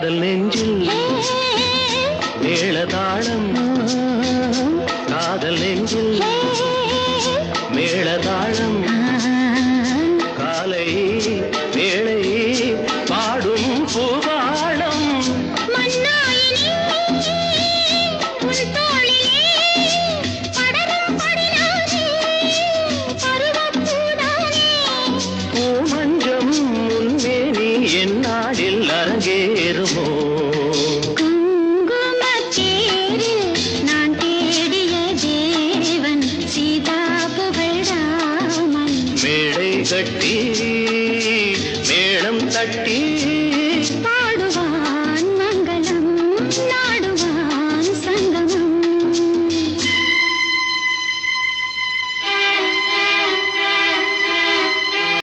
காதல் நெஞ்சில் மேளதாளம் காதல் நெஞ்சில் மேளதாளம் காலை வேளை பாடும் பூபாளம் பூமஞ்சம் முன்மேனி என்னாடில் அரங்கேறுமோ மேடை கட்டி மேளம் தட்டி